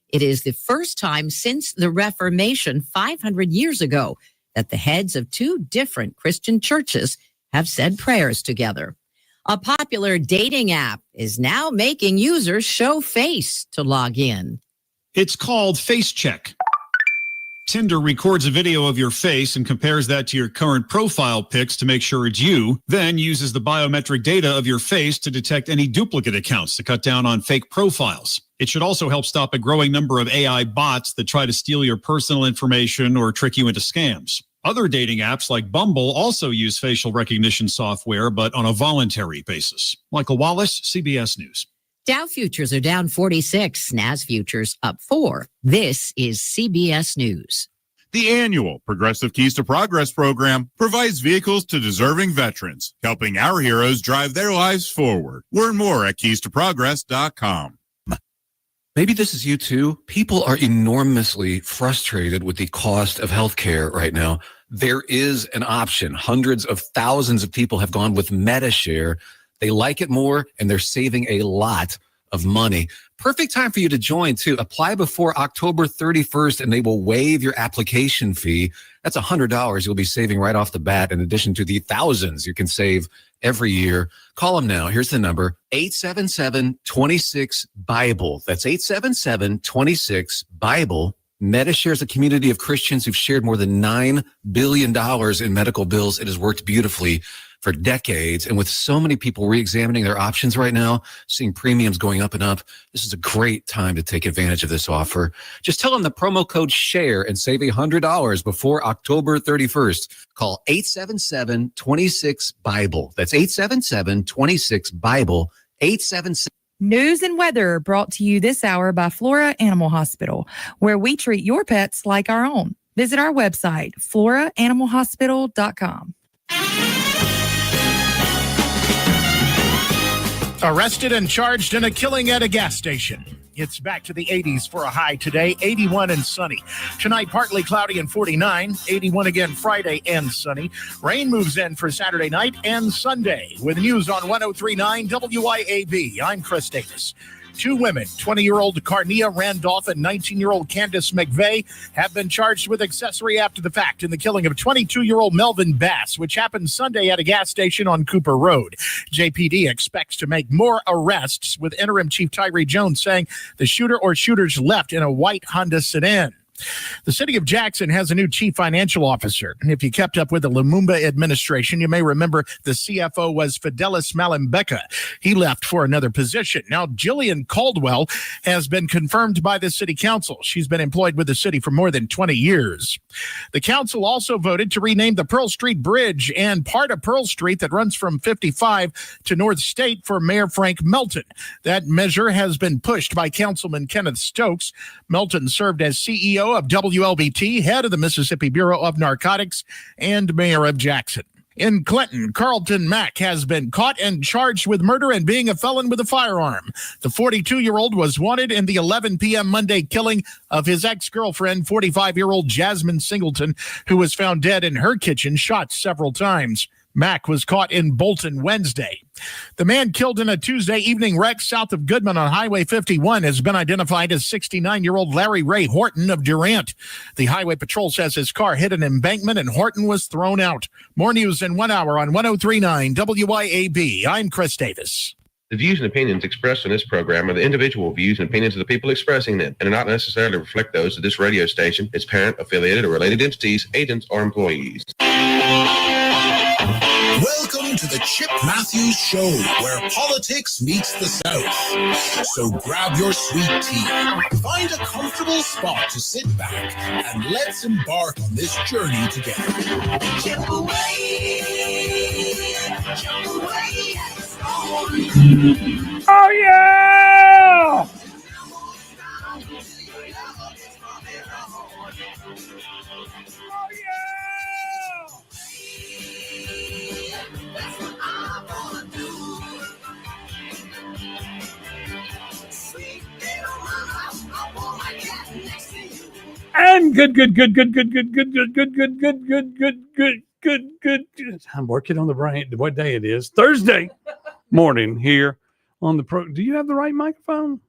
It is the first time since the Reformation 500 years ago that the heads of two different Christian churches have said prayers together. A popular dating app is now making users show face to log in. It's called Face Check. Tinder records a video of your face and compares that to your current profile pics to make sure it's you, then uses the biometric data of your face to detect any duplicate accounts to cut down on fake profiles. It should also help stop a growing number of AI bots that try to steal your personal information or trick you into scams. Other dating apps like Bumble also use facial recognition software, but on a voluntary basis. Michael Wallace, CBS News. Dow futures are down 46, Nas futures up 4. This is CBS News. The annual Progressive Keys to Progress program provides vehicles to deserving veterans, helping our heroes drive their lives forward. Learn more at keystoprogress.com. Maybe this is you too. People are enormously frustrated with the cost of healthcare right now. There is an option. Hundreds of thousands of people have gone with MediShare. They like it more, and they're saving a lot of money. Perfect time for you to join, too. Apply before October 31st, and they will waive your application fee. That's $100 you'll be saving right off the bat, in addition to the thousands you can save every year. Call them now. Here's the number, 877-26-BIBLE. That's 877-26-BIBLE. MediShare is a community of Christians who've shared more than $9 billion in medical bills. It has worked beautifully for decades. And with so many people re-examining their options right now, seeing premiums going up and up, this is a great time to take advantage of this offer. Just tell them the promo code SHARE and save $100 before October 31st. Call 877-26-BIBLE. That's 877-26-BIBLE. 877. News and weather brought to you this hour by Flora Animal Hospital, where we treat your pets like our own. Visit our website, floraanimalhospital.com. Arrested and charged in a killing at a gas station. It's back to the 80s for a high today, 81 and sunny. Tonight, partly cloudy and 49, 81 again Friday and sunny. Rain moves in for Saturday night and Sunday. With news on 103.9 WIAB, I'm Chris Davis. Two women, 20-year-old Carnia Randolph and 19-year-old Candace McVeigh, have been charged with accessory after the fact in the killing of 22-year-old Melvin Bass, which happened Sunday at a gas station on Cooper Road. JPD expects to make more arrests, with Interim Chief Tyree Jones saying the shooter or shooters left in a white Honda sedan. The city of Jackson has a new chief financial officer. If you kept up with the Lumumba administration, you may remember the CFO was Fidelis Malembeka. He left for another position. Now, Jillian Caldwell has been confirmed by the city council. She's been employed with the city for more than 20 years. The council also voted to rename the Pearl Street Bridge and part of Pearl Street that runs from 55 to North State for Mayor Frank Melton. That measure has been pushed by Councilman Kenneth Stokes. Melton served as CEO of WLBT, head of the Mississippi Bureau of Narcotics, and mayor of Jackson. In Clinton, Carlton Mack has been caught and charged with murder and being a felon with a firearm. The 42-year-old was wanted in the 11 p.m. Monday killing of his ex-girlfriend, 45-year-old Jasmine Singleton, who was found dead in her kitchen, shot several times. Mack was caught in Bolton Wednesday. The man killed in a Tuesday evening wreck south of Goodman on Highway 51 has been identified as 69-year-old Larry Ray Horton of Durant. The Highway Patrol says his car hit an embankment and Horton was thrown out. More news in 1 hour on 103.9 WIAB. I'm Chris Davis. The views and opinions expressed in this program are the individual views and opinions of the people expressing them and do not necessarily reflect those of this radio station, its parent, affiliated, or related entities, agents, or employees. Welcome to the Chip Matthews Show, where politics meets the South. So grab your sweet tea, find a comfortable spot to sit back, and let's embark on this journey together. Chip away, chip away. Oh, yeah! And good. I'm working on the brain. What day it is? Thursday morning here on the pro. Do you have the right microphone?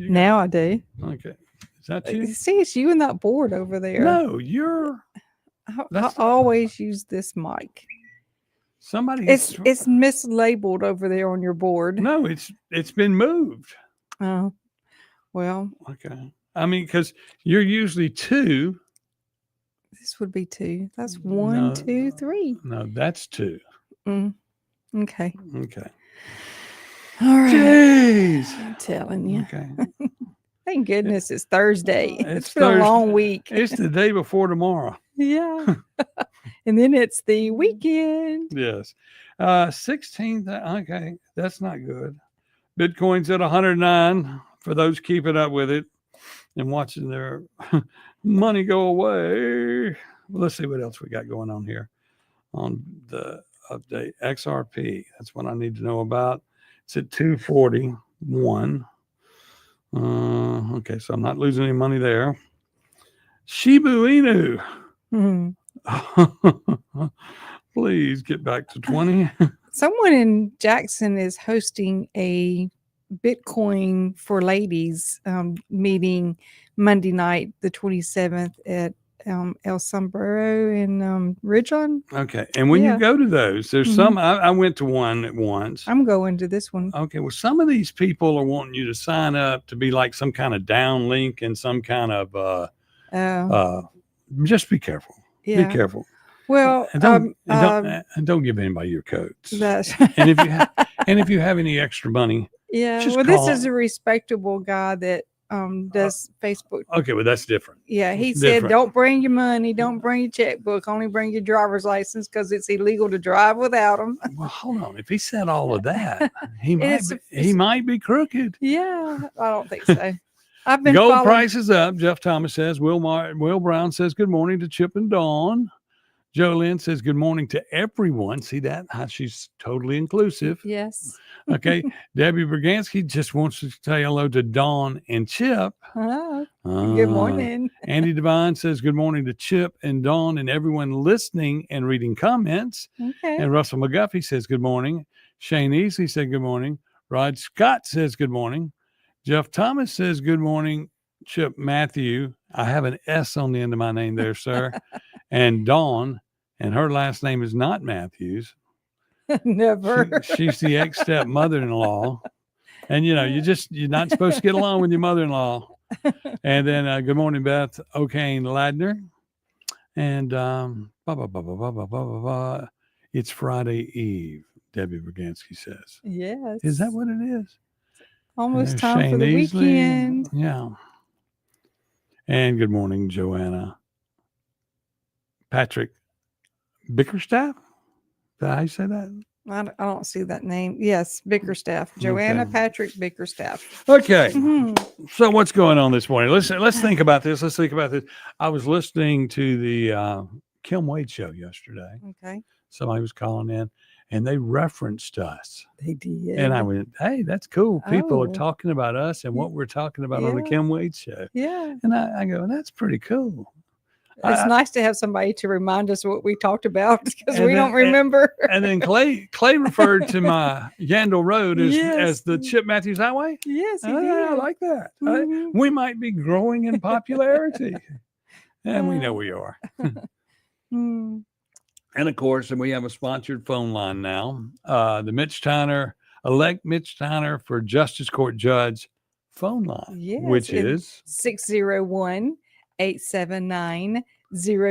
Now I do. Okay. Is that you? See, it's you and that board over there. No, you're I always use this mic. somebody. It's mislabeled over there on your board. No, it's been moved. Oh, well, Okay. I mean, because you're usually 2. this would be 2. That's 1, No. 2, 3. No, that's 2. Okay. Okay. All right. Jeez. I'm telling you. Okay. Thank goodness it's Thursday. It's It's been a long Thursday. week. It's the day before tomorrow. Yeah. And then it's the weekend. Yes. 16th. Okay. That's not good. Bitcoin's at 109 for those keeping up with it and watching their money go away. Let's see what else we got going on here on the update. XRP. That's what I need to know about. It's at 241. Okay, so I'm not losing any money there. Shiba Inu. Mhm. Please get back to 20. Someone in Jackson is hosting a Bitcoin for ladies meeting Monday night, the 27th at El Sombrero in Ridgeland. Okay. And when Yeah. you go to those, there's some, I went to one at once. I'm going to this one. Okay. Well, some of these people are wanting you to sign up to be like some kind of down link and some kind of, just be careful. Yeah. Be careful. Well, And don't give anybody your codes. that's And if you have any extra money, yeah. just Well, call. this is a respectable guy that does Facebook. Okay, well that's different. Yeah, he It's said, different. don't bring your money, don't bring your checkbook, only bring your driver's license because it's illegal to drive without them. Well, hold on. If he said all of that, he It's- might be crooked. Yeah, I don't think so. I've been Gold following. price is up. Jeff Thomas says. Will Brown says good morning to Chip and Dawn. Joe Lynn says good morning to everyone. See that? How she's totally inclusive. Yes. Okay. Debbie Bergansky just wants to say hello to Dawn and Chip. Oh, good morning. Andy Devine says good morning to Chip and Dawn and everyone listening and reading comments. Okay. And Russell McGuffey says good morning. Shane Easley said good morning. Rod Scott says good morning. Jeff Thomas says good morning. Chip Matthew. I have an S on the end of my name there, sir. And Dawn, and her last name is not Matthews. Never. She's the ex-step mother-in-law. And you're not supposed to get along with your mother-in-law. And then good morning, Beth O'Kane Ladner. And it's Friday Eve, Debbie Bergansky says. Yes. Is that what it is? Almost There's time for Shane the Easley. weekend. Yeah. And good morning, Joanna. Patrick Bickerstaff? Is that how you say that? I don't see that name. Yes, Bickerstaff. Joanna Okay. Patrick Bickerstaff. Okay. Mhm. So what's going on this morning? Let's think about this. Let's think about this. I was listening to the Kim Wade show yesterday. Okay. Somebody was calling in and they referenced us. They did. And I went, hey, that's cool. People are Oh. talking about us and what we're talking about on the Yeah. Kim Wade show. Yeah. And I go, that's pretty cool. It's nice to have somebody to remind us what we talked about because And we don't then- remember. And then Clay referred to my Yandle Road as Yes. the Chip Matthews Highway. Yes, he I did. like that. Mhm. We might be growing in popularity. And we know we are. Hmm. And of course, and we have a sponsored phone line now. The elect Mitch Tyner for Justice Court Judge phone line, Yes, which it- is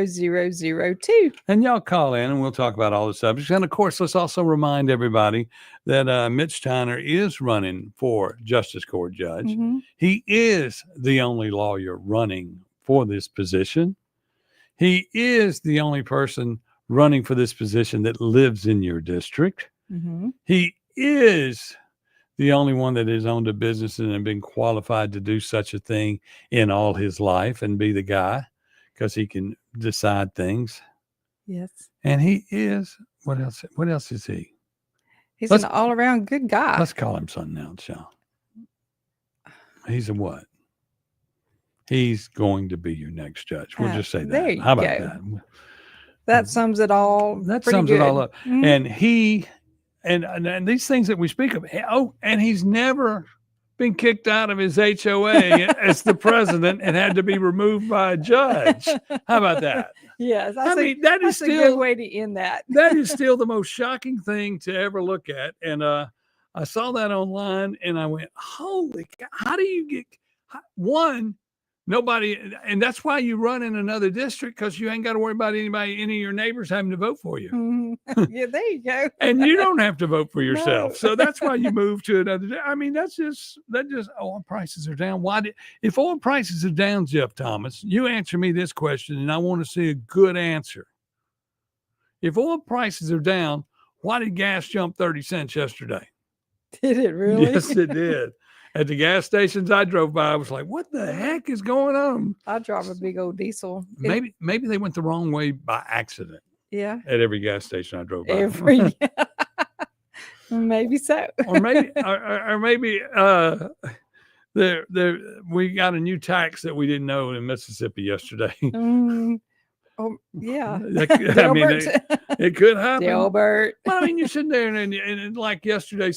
601-879-0002. and y'all call in and we'll talk about all the subjects. And of course, let's also remind everybody that Mitch Tyner is running for Justice Court Judge. Mhm. He is the only lawyer running for this position. He is the only person running for this position that lives in your district. Mhm. He is the only one that has owned a business and been qualified to do such a thing in all his life and be the guy because he can decide things. Yes. And he is, what else is he? He's Let's- an all around good guy. Let's call him something else, Sean. He's a what? He's going to be your next judge. We'll just say that. there you How about go. that? That sums it all. That pretty sums it all good. up. Mhm. And he and these things that we speak of. And he's never been kicked out of his HOA as the president and had to be removed by a judge. How about that? Yes, I mean, that is that's a good still way to end that. that is still the most shocking thing to ever look at. And I saw that online and I went, holy cow, how do you get one? Nobody, and that's why you run in another district, because you ain't got to worry about any of your neighbors having to vote for you. Mhm. Yeah, there you go. And you don't have to vote for yourself. No. So that's why you move to another. I mean, that just oil prices are down. If oil prices are down, Jeff Thomas, you answer me this question, and I want to see a good answer. If oil prices are down, why did gas jump 30 cents yesterday? Did it really? Yes, it did. At the gas stations I drove by, I was like, what the heck is going on? I drive a big old diesel. Maybe they went the wrong way by accident Yeah. at every gas station I drove by. Maybe so. or maybe we got a new tax that we didn't know in Mississippi yesterday. Oh, yeah. It could happen. Delbert. Well, I mean, you're sitting there and like yesterday,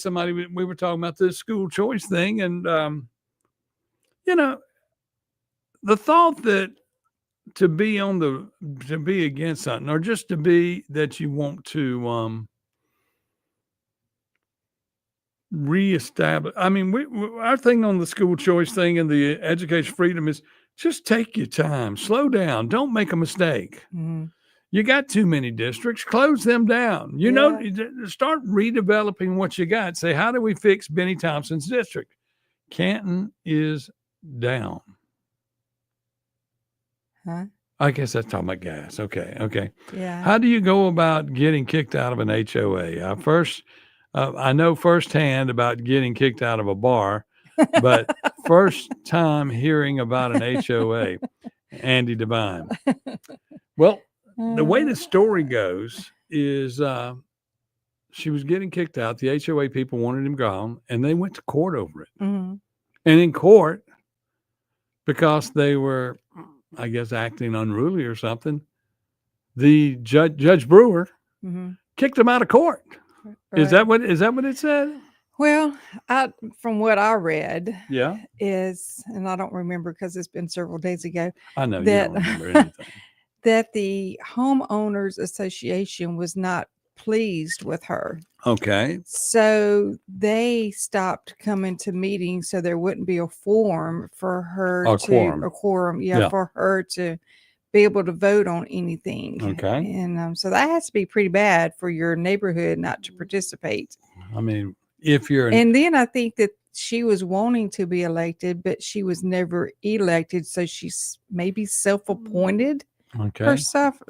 we were talking about this school choice thing, and the thought that to be against something, or just to be that you want to reestablish. I mean, our thing on the school choice thing and the education freedom is just take your time, slow down, don't make a mistake. Mm-hmm. You got too many districts, close them down. Start redeveloping what you got. Say, how do we fix Benny Thompson's district? Canton is down. Huh? I guess that's talking about gas. Okay. Yeah. How do you go about getting kicked out of an HOA? I know firsthand about getting kicked out of a bar, but first time hearing about an HOA, Andy Devine. Well, the way the story goes is she was getting kicked out. The HOA people wanted him gone, and they went to court over it. Mm-hmm. And in court, because they were, I guess, acting unruly or something, the Judge Brewer kicked him out of court. Right. Is that what it said? Well, from what I read, and I don't remember because it's been several days ago. I know you don't remember anything. That the homeowners association was not pleased with her. Okay. So they stopped coming to meetings, so there wouldn't be a forum for her for her to be able to vote on anything. Okay. And so that has to be pretty bad for your neighborhood not to participate. I mean, if you're and then I think that she was wanting to be elected, but she was never elected, so she's maybe self-appointed. Okay. Herself,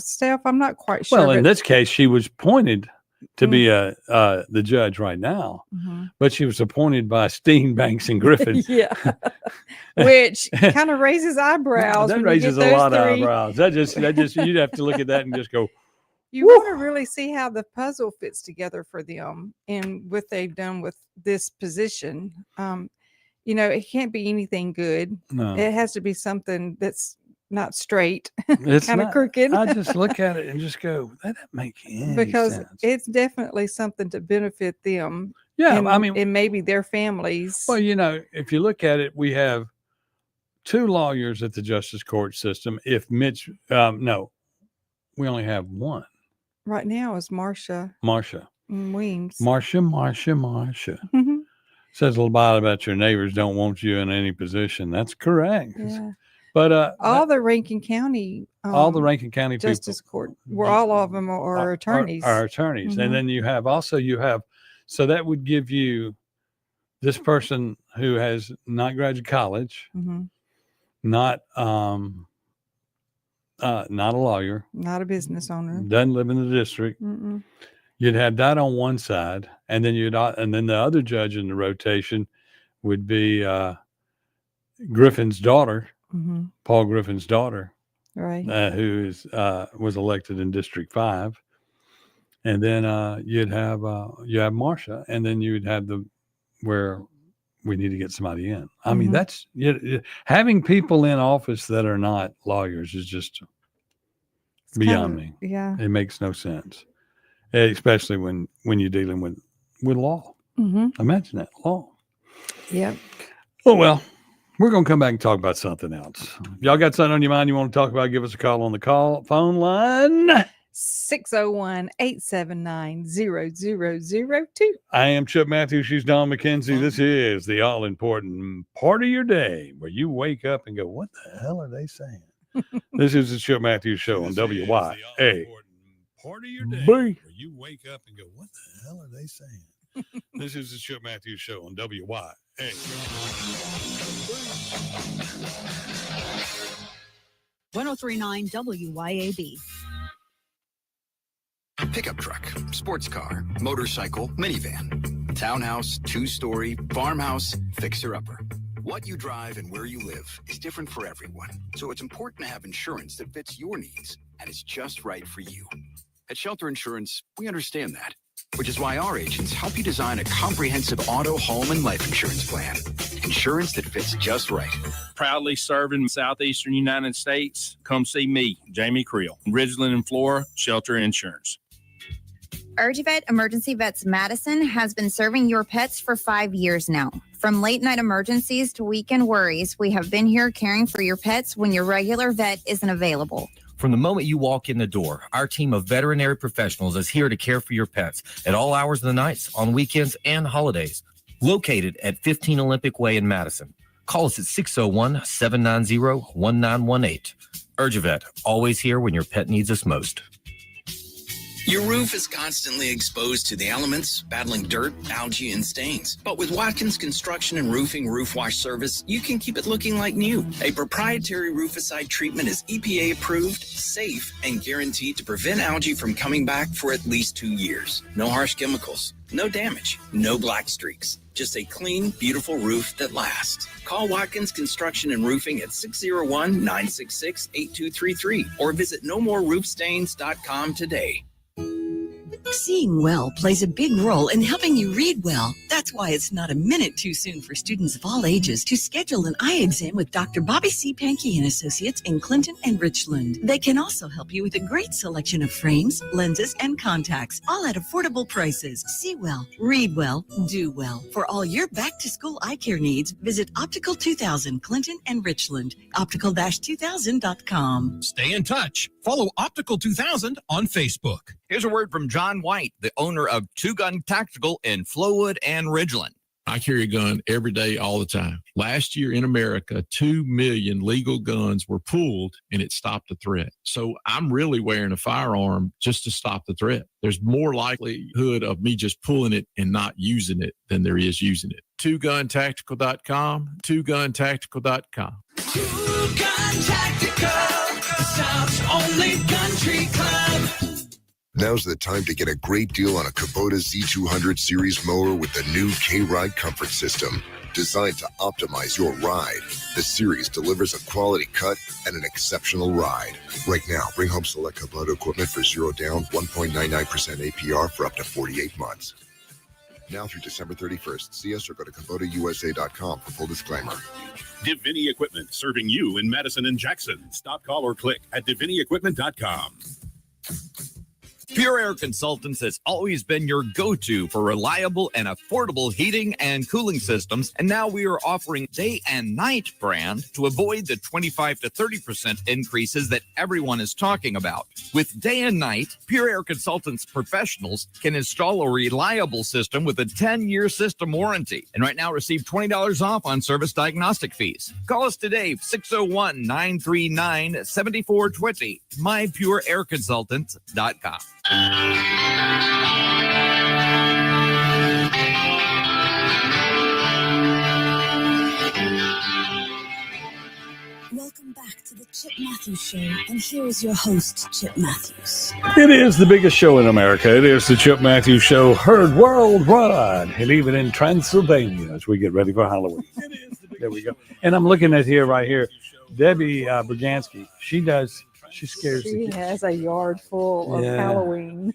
I'm not quite sure. Well, in this case, she was appointed to be the judge right now, but she was appointed by Steen, Banks, and Griffin. Yeah, which kind of raises eyebrows. That raises a lot of eyebrows. That just you'd have to look at that and just go. You want to really see how the puzzle fits together for them and what they've done with this position. It can't be anything good. No. It has to be something that's not straight. It's kind of crooked. I just look at it and just go, that doesn't make any because sense. It's definitely something to benefit them. Yeah, and maybe their families. Well, if you look at it, we have 2 lawyers at the Justice Court system. If Mitch, no, we only have 1. Right now is Marsha Weems. Marsha. Says a lot about your neighbors don't want you in any position. That's correct. Yeah. But all the Rankin County Justice people, Court, where all of them are attorneys. Are attorneys, and then you have so that would give you this person who has not graduated college, not a lawyer, not a business owner, doesn't live in the district. You'd have that on one side, and then the other judge in the rotation would be Griffin's daughter. Paul Griffin's daughter, right? Who was elected in District 5, and then you have Marsha, and then you'd have where we need to get somebody in. I mean, that's having people in office that are not lawyers is just beyond me. Yeah, it makes no sense, especially when you're dealing with law. Imagine that law. Yeah. Oh, well, we're going to come back and talk about something else. If y'all got something on your mind you want to talk about, give us a call on the phone line. 601-879-0002. I am Chip Matthews. She's Dawn McKenzie. This is the all-important part of your day where you wake up and go, what the hell are they saying? This is the Chip Matthews Show on WYA. Part of your day where you wake up and go, what the hell are they saying? This is the Chip Matthews Show on WYA. 1039 WYAB. Pickup truck, sports car, motorcycle, minivan, townhouse, two-story, farmhouse, fixer-upper. What you drive and where you live is different for everyone, so it's important to have insurance that fits your needs and is just right for you. At Shelter Insurance, we understand that, which is why our agents help you design a comprehensive auto, home, and life insurance plan. Insurance that fits just right. Proudly serving Southeastern United States. Come see me, Jamie Creel, Ridgeland and Flora, Shelter Insurance. UrgiVet Emergency Vets Madison has been serving your pets for 5 years now. From late night emergencies to weekend worries, we have been here caring for your pets when your regular vet isn't available. From the moment you walk in the door, our team of veterinary professionals is here to care for your pets at all hours of the night, on weekends, and holidays. Located at 15 Olympic Way in Madison. Call us at 601-790-1918. UrgiVet, always here when your pet needs us most. Your roof is constantly exposed to the elements, battling dirt, algae, and stains. But with Watkins Construction and Roofing Roof Wash Service, you can keep it looking like new. A proprietary rooficide treatment is EPA approved, safe, and guaranteed to prevent algae from coming back for at least 2 years. No harsh chemicals, no damage, no black streaks. Just a clean, beautiful roof that lasts. Call Watkins Construction and Roofing at 601-966-8233 or visit nomoreroofstains.com today. Seeing well plays a big role in helping you read well. That's why it's not a minute too soon for students of all ages to schedule an eye exam with Dr. Bobby C. Pankey and Associates in Clinton and Richland. They can also help you with a great selection of frames, lenses, and contacts, all at affordable prices. See well, read well, do well. For all your back-to-school eye care needs, visit Optical 2000 Clinton and Richland. Optical-2000.com. Stay in touch. Follow Optical 2000 on Facebook. Here's a word from John White, the owner of Two Gun Tactical in Flowood and Ridgeland. I carry a gun every day, all the time. Last year in America, 2 million legal guns were pulled, and it stopped the threat. So I'm really wearing a firearm just to stop the threat. There's more likelihood of me just pulling it and not using it than there is using it. TwoGunTactical.com, TwoGunTactical.com. Two Gun Tactical, the South's only country club. Now's the time to get a great deal on a Kubota Z200 series mower with the new K-Ride comfort system. Designed to optimize your ride, the series delivers a quality cut and an exceptional ride. Right now, bring home select Kubota equipment for 0 down, 1.99% APR for up to 48 months. Now through December 31st. See us or go to KubotaUSA.com for full disclaimer. Divini Equipment, serving you in Madison and Jackson. Stop, call, or click at DiviniEquipment.com. Pure Air Consultants has always been your go-to for reliable and affordable heating and cooling systems, and now we are offering Day and Night brand to avoid the 25 to 30% increases that everyone is talking about. With Day and Night, Pure Air Consultants professionals can install a reliable system with a 10-year system warranty, and right now receive $20 off on service diagnostic fees. Call us today, 601-939-7420, mypureairconsultants.com. Welcome back to the Chip Matthews Show, and here is your host, Chip Matthews. It is the biggest show in America. It is the Chip Matthews Show, heard worldwide, and even in Transylvania as we get ready for Halloween. There we go. And I'm looking at right here, Debbie Brzezinski. She scares the kids. She has a yard full of Halloween.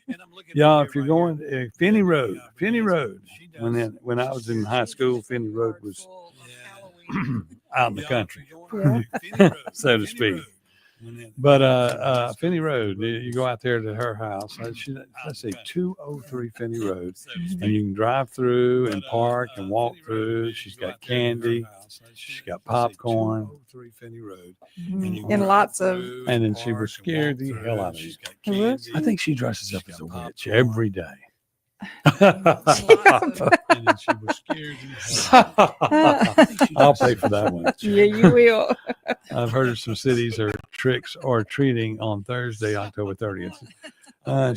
Yeah, if you're going Finney Road. When I was in high school, Finney Road was out in the country, so to speak. But Finney Road, you go out there to her house. Let's see, 203 Finney Road, and you can drive through and park and walk through. She's got candy. She's got popcorn. And lots of. And then she was scared the hell out of me. Who was? I think she dresses up as a witch every day. I'll pay for that one. Yeah, you will. I've heard of some cities or tricks or treating on Thursday, October 30th.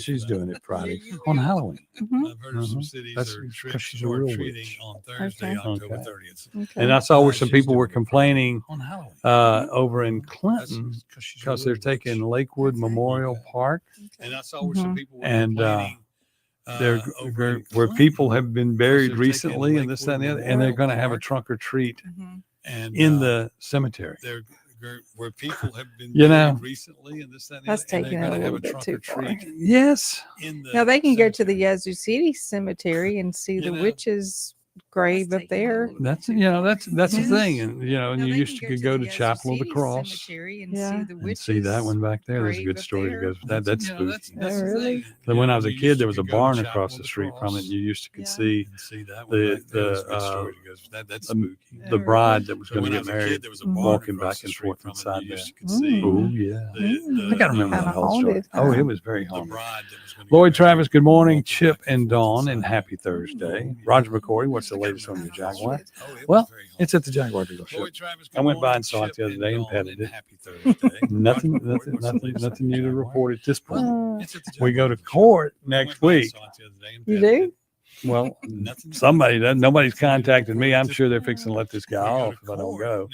She's doing it Friday on Halloween. Mhm. I've heard of some cities or tricks or treating on Thursday, October 30th. Okay. And I saw where some people were complaining over in Clinton because they're taking Lakewood Memorial Park. And I saw where some people were complaining. Where people have been buried recently and this, that, and the other, and they're going to have a trunk or treat in the cemetery. Where people have been buried recently and this, that, and the That's other, and taking they're it a gonna have little bit trunk too or far. treat. Yes. Now they can go to the Yazoo City Cemetery and see the witch's grave up there. That's the thing, and and you used to go to Chapel of the Cross Yeah. and see that one back there. There's a good story that goes with that. That's spooky. Oh, really? Then when I was a kid, there was a barn across the street from it. You used to see the bride that was going to get married walking back and forth inside there. Oh yeah, I got to remember that whole story. Oh, it was very haunted. Lloyd Travis, good morning. Chip and Dawn, and happy Thursday. Roger McCoy, what's the latest on your Jaguar? Well, it's at the Jaguar dealership. I went by and saw it the other day and petted it. Nothing new to report at this point. We go to court next week. You do? Well, nobody's contacted me. I'm sure they're fixing to let this guy off if I don't go.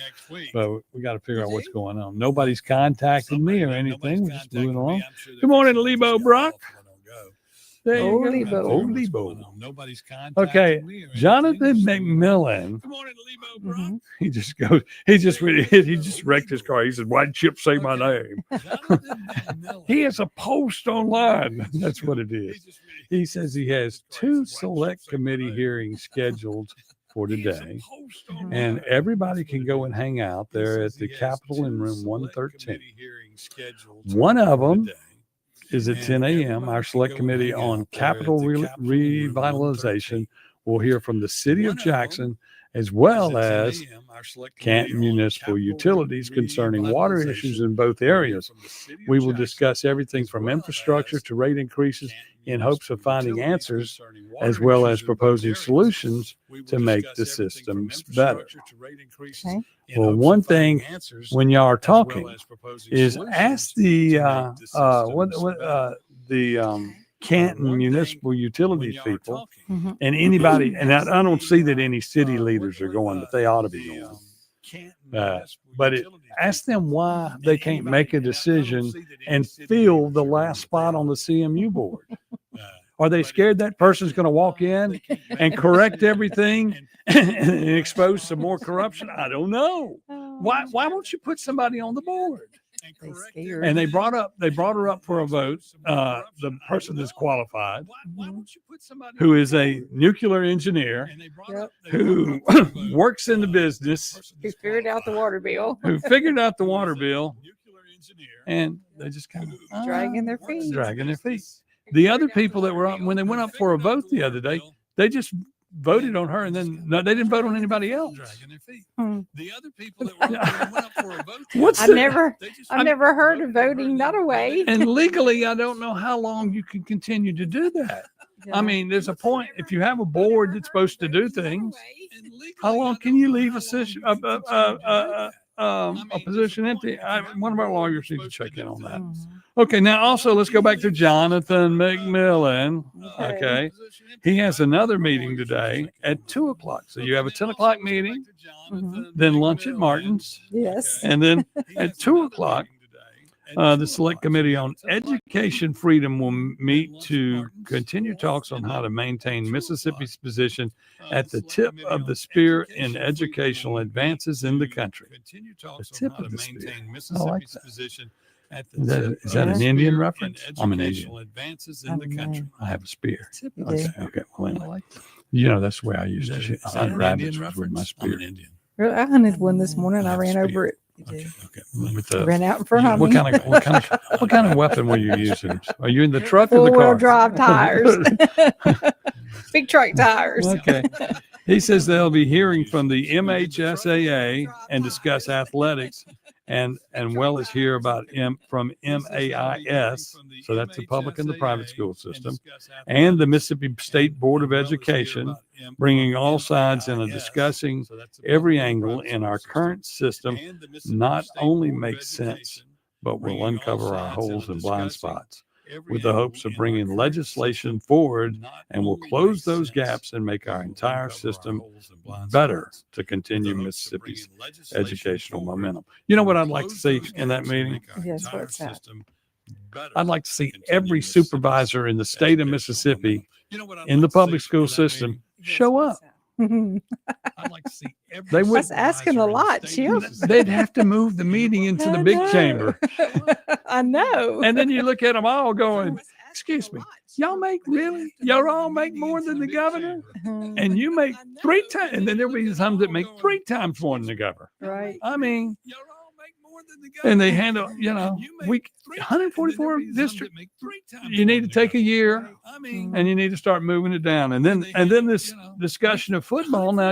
But we got to figure out what's going on. Nobody's contacted me or anything. We're just moving along. Good morning, Lebo Brock. There you go. Old Lebo. Nobody's contacted okay, Jonathan McMillan. Good morning, Lebo. He just goes. He just wrecked his car. He said, "Why'd Chip say my name?" He has a post online. That's what it is. He says he has 2 select committee hearings scheduled for today, and everybody can go and hang out there at the Capitol in room 113. One of them is at 10 a.m. Our select committee on capital revitalization will hear from the city of Jackson as well as Canton Municipal Utilities concerning water issues in both areas. We will discuss everything from infrastructure to rate increases in hopes of finding answers as well as proposing solutions to make the systems better. Okay. Well, one thing when y'all are talking is ask the Canton Municipal Utilities people and anybody, and I don't see that any city leaders are going, but they ought to be going. Ask them why they can't make a decision and fill the last spot on the CMU board. Are they scared that person's going to walk in and correct everything and expose some more corruption? I don't know. Why won't you put somebody on the board? And they brought her up for a vote. The person that's qualified, who is a nuclear engineer, who works in the business, Who figured out the water bill? and they just kind of Dragging their feet. The other people that were up when they went up for a vote the other day, they just voted on her, and then they didn't vote on anybody else. The other people that went up for a vote. I've never heard of voting that way. And legally, I don't know how long you can continue to do that. I mean, there's a point. If you have a board that's supposed to do things, how long can you leave a position empty? One of our lawyers needs to check in on that. Okay, now also let's go back to Jonathan McMillan. Okay, he has another meeting today at 2:00. So you have a 10:00 meeting, then lunch at Martin's. Yes. And then at 2:00, the Select Committee on Education Freedom will meet to continue talks on how to maintain Mississippi's position at the tip of the spear in educational advances in the country. The tip of the spear. I like that. Is that an Indian reference? I'm an Indian. I have a spear. Okay. Well, that's the way I used to shoot. I hunt rabbits with my spear. Really, I hunted one this morning. I ran over it With the, Ran out in front of what me. what kind of weapon were you using? Are you in the truck or the Four-wheel car? drive tires. Big truck tires. Okay. He says they'll be hearing from the MHSAA and discuss athletics, and well as hear about from MAIS, so that's the public and the private school system, and the Mississippi State Board of Education, bringing all sides and discussing every angle in our current system not only makes sense, but will uncover our holes and blind spots, with the hopes of bringing legislation forward and will close those gaps and make our entire system better to continue Mississippi's educational momentum. You know what I'd like to see in that meeting? Yes, what's that? I'd like to see every supervisor in the state of Mississippi in the public school system show up. They would. That's asking a lot, Chip. They'd have to move the meeting into the big chamber. I know. And then you look at them all going, excuse me, y'all all make more than the governor? And you make 3 times, and then there'll be some that make 3 times more than the governor. Right. I mean, and they handle, 144 district. You need to take a year, and you need to start moving it down. And then this discussion of football. Now,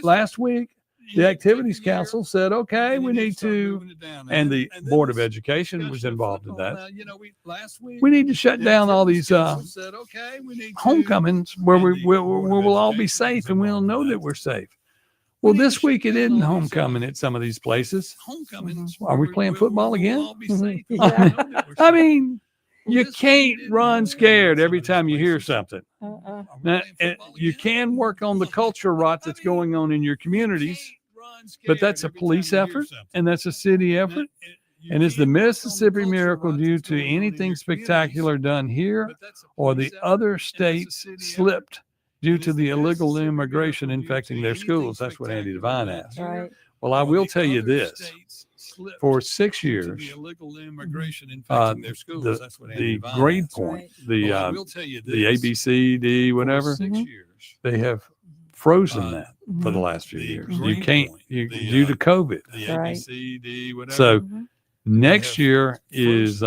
last week the Activities Council said, okay, we need to, and the Board of Education was involved in that. We need to shut down all these homecomings where we'll all be safe, and we'll know that we're safe. Well, this week it isn't homecoming at some of these places. Are we playing football again? I mean, you can't run scared every time you hear something. Now, you can work on the culture rot that's going on in your communities, but that's a police effort and that's a city effort. And is the Mississippi Miracle due to anything spectacular done here, or the other states slipped due to the illegal immigration infecting their schools? That's what Andy Devine asked. Right. Well, I will tell you this. For 6 years, the grade point, the A, B, C, D, whatever, they have frozen that for the last few years. You can't, due to COVID. Right. So next year is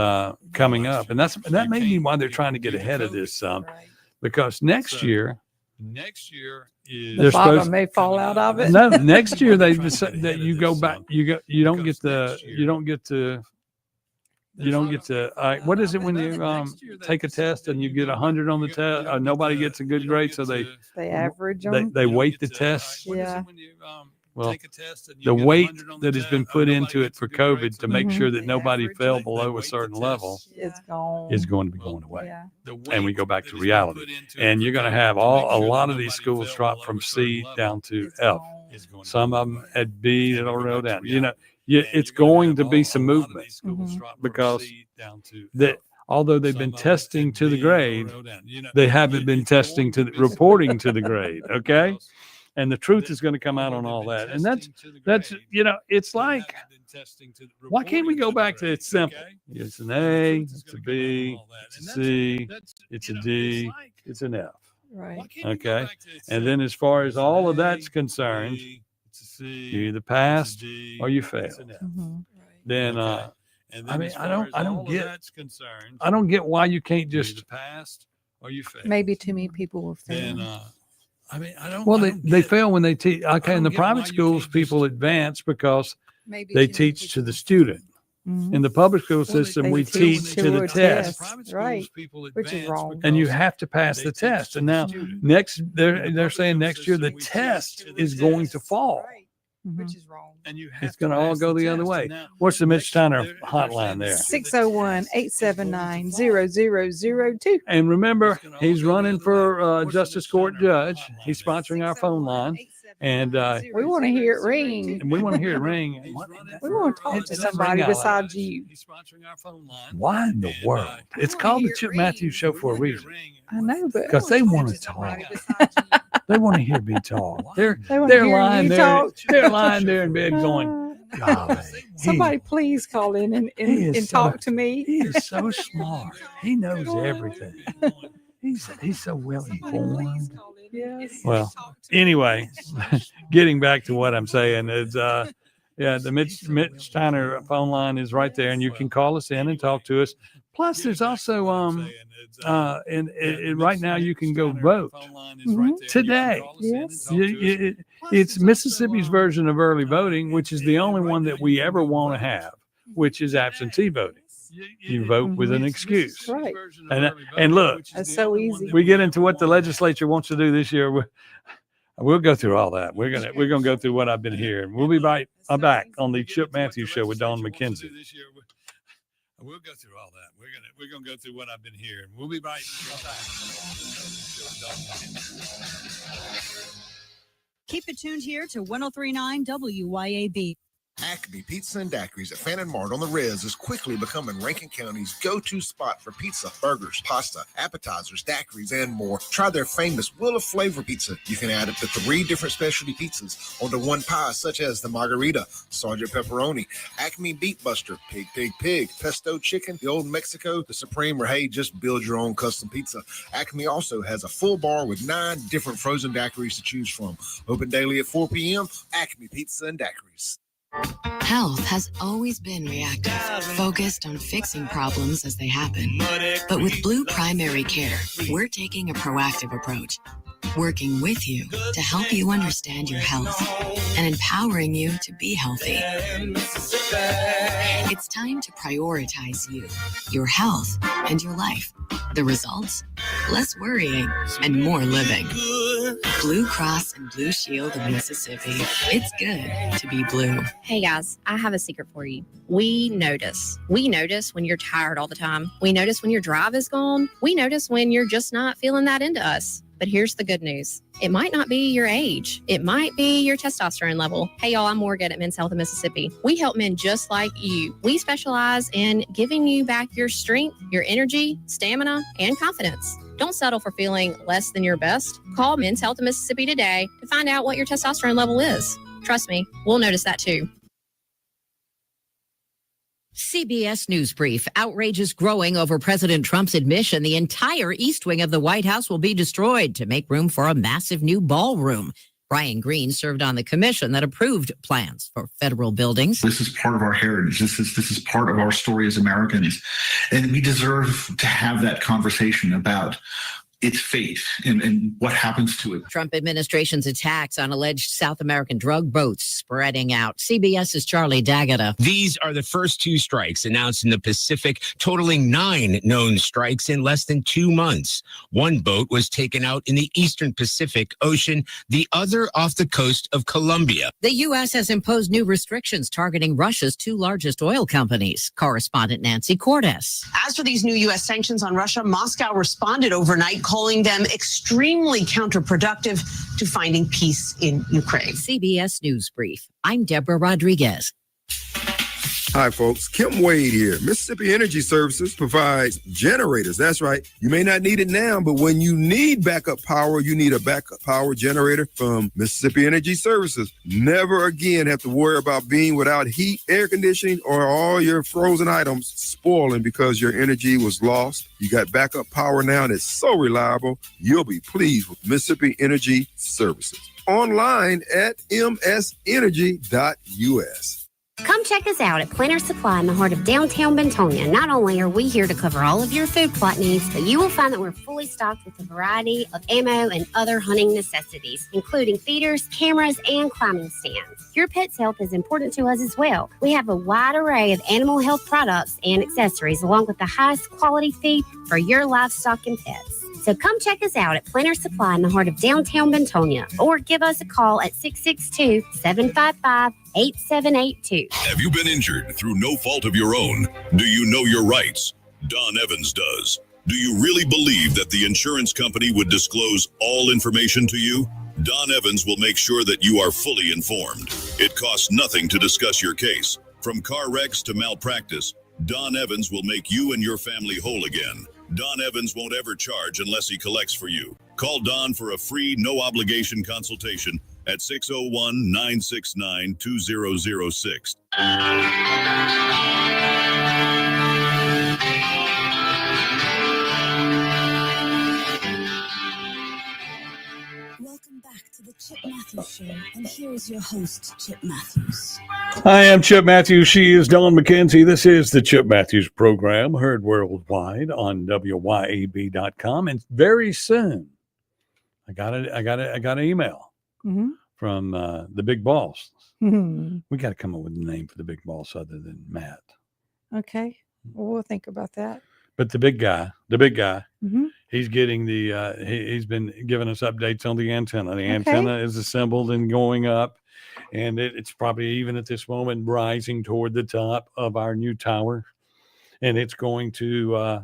coming up. And that may be why they're trying to get ahead of this some, because next year is the bottom may fall out of it. No, next year they decide that you go back. You don't get to. What is it when you take a test and you get 100 on the test? Nobody gets a good grade, so they average them. They weight the test. Yeah. Well, the weight that has been put into it for COVID to make sure that nobody fell below a certain level is going to be going away. Yeah. And we go back to reality. And you're going to have a lot of these schools drop from C down to F. Some of them at B that'll roll down. It's going to be some movement because although they've been testing to the grade, they haven't been testing to reporting to the grade. Okay. And the truth is going to come out on all that. And that's it's like, why can't we go back to it's simple? It's an A, it's a B, it's a C, it's a D, it's an F. Right. Okay. And then as far as all of that's concerned, you either passed or you failed. Then, I don't get why you can't just Maybe too many people will fail. They fail when they teach. Okay, in the private schools, people advance because they teach to the student. In the public school system, we teach to the test. Right, which is wrong. And you have to pass the test. And now they're saying next year the test is going to fall. Which is wrong. It's going to all go the other way. What's the Mitch Steiner hotline there? 601-879-0002. And remember, he's running for Justice Court Judge. He's sponsoring our phone line. And we want to hear it ring. And we want to hear it ring. We want to talk to somebody besides you. Why in the world? It's called the Chip Matthews Show for a reason. I know, but because they want to talk. They want to hear me talk. They're hear lying you there. talk. They're lying there in bed going, golly, somebody please call in and talk to me. He is so smart. He knows everything. He's so well informed. Yes. Well, anyway, getting back to what I'm saying is, Yeah, the Mitch Steiner phone line is right there, and you can call us in and talk to us. Plus, there's also and right now you can go vote today. Yes. It's Mississippi's version of early voting, which is the only one that we ever want to have, which is absentee voting. You vote with an excuse. Right. And look, That's so easy. we get into what the legislature wants to do this year. We'll go through all that. We're gonna go through what I've been hearing. We'll be back on the Chip Matthews Show with Dawn McKenzie. We'll go through all that. We're gonna go through what I've been hearing. We'll be back. Keep it tuned here to 103.9 WYAB. Acme Pizza and Daiquiris at Fannin Mart on the Res is quickly becoming Rankin County's go-to spot for pizza, burgers, pasta, appetizers, daiquiris, and more. Try their famous Wheel of Flavor pizza. You can add up to 3 different specialty pizzas onto one pie, such as the Margarita, Sergeant Pepperoni, Acme Beet Buster, Pig Pig Pig, Pesto Chicken, the Old Mexico, the Supreme, or hey, just build your own custom pizza. Acme also has a full bar with 9 different frozen daiquiris to choose from. Open daily at 4 p.m. Acme Pizza and Daiquiris. Health has always been reactive, focused on fixing problems as they happen. But with Blue Primary Care, we're taking a proactive approach, working with you to help you understand your health and empowering you to be healthy. It's time to prioritize you, your health, and your life. The results? Less worrying and more living. Blue Cross and Blue Shield of Mississippi. It's good to be blue. Hey guys, I have a secret for you. We notice. We notice when you're tired all the time. We notice when your drive is gone. We notice when you're just not feeling that into us. But here's the good news. It might not be your age. It might be your testosterone level. Hey, y'all, I'm Morgan at Men's Health of Mississippi. We help men just like you. We specialize in giving you back your strength, your energy, stamina, and confidence. Don't settle for feeling less than your best. Call Men's Health of Mississippi today to find out what your testosterone level is. Trust me, we'll notice that too. CBS News Brief. Outrage is growing over President Trump's admission the entire east wing of the White House will be destroyed to make room for a massive new ballroom. Brian Green served on the commission that approved plans for federal buildings. This is part of our heritage. This is part of our story as Americans. And we deserve to have that conversation about its fate and what happens to it. Trump administration's attacks on alleged South American drug boats spreading out. CBS's Charlie D'Agata. These are the first 2 strikes announced in the Pacific, totaling 9 known strikes in less than 2 months. 1 boat was taken out in the eastern Pacific Ocean, the other off the coast of Colombia. The U.S. has imposed new restrictions targeting Russia's 2 largest oil companies. Correspondent Nancy Cordes. As for these new U.S. sanctions on Russia, Moscow responded overnight, calling them extremely counterproductive to finding peace in Ukraine. CBS News Brief. I'm Deborah Rodriguez. Hi, folks. Kim Wade here. Mississippi Energy Services provides generators. That's right. You may not need it now, but when you need backup power, you need a backup power generator from Mississippi Energy Services. Never again have to worry about being without heat, air conditioning, or all your frozen items spoiling because your energy was lost. You got backup power now, and it's so reliable. You'll be pleased with Mississippi Energy Services. Online at msenergy.us. Come check us out at Planter Supply in the heart of downtown Bentonia. Not only are we here to cover all of your food plot needs, but you will find that we're fully stocked with a variety of ammo and other hunting necessities, including feeders, cameras, and climbing stands. Your pet's health is important to us as well. We have a wide array of animal health products and accessories, along with the highest quality feed for your livestock and pets. So come check us out at Planter Supply in the heart of downtown Bentonia, or give us a call at 662-755-8782. Have you been injured through no fault of your own? Do you know your rights? Don Evans does. Do you really believe that the insurance company would disclose all information to you? Don Evans will make sure that you are fully informed. It costs nothing to discuss your case. From car wrecks to malpractice, Don Evans will make you and your family whole again. Don Evans won't ever charge unless he collects for you. Call Don for a free, no-obligation consultation at 601-969-2006. Welcome back to the Chip Matthews Show, and here is your host, Chip Matthews. I am Chip Matthews. She is Dawn McKenzie. This is the Chip Matthews program, heard worldwide on WYAB.com. And very soon, I got an email from the big boss. We got to come up with a name for the big boss other than Matt. Okay. Well, we'll think about that. But the big guy, he's getting he's been giving us updates on the antenna. The antenna is assembled and going up, and it's probably even at this moment rising toward the top of our new tower, and it's going to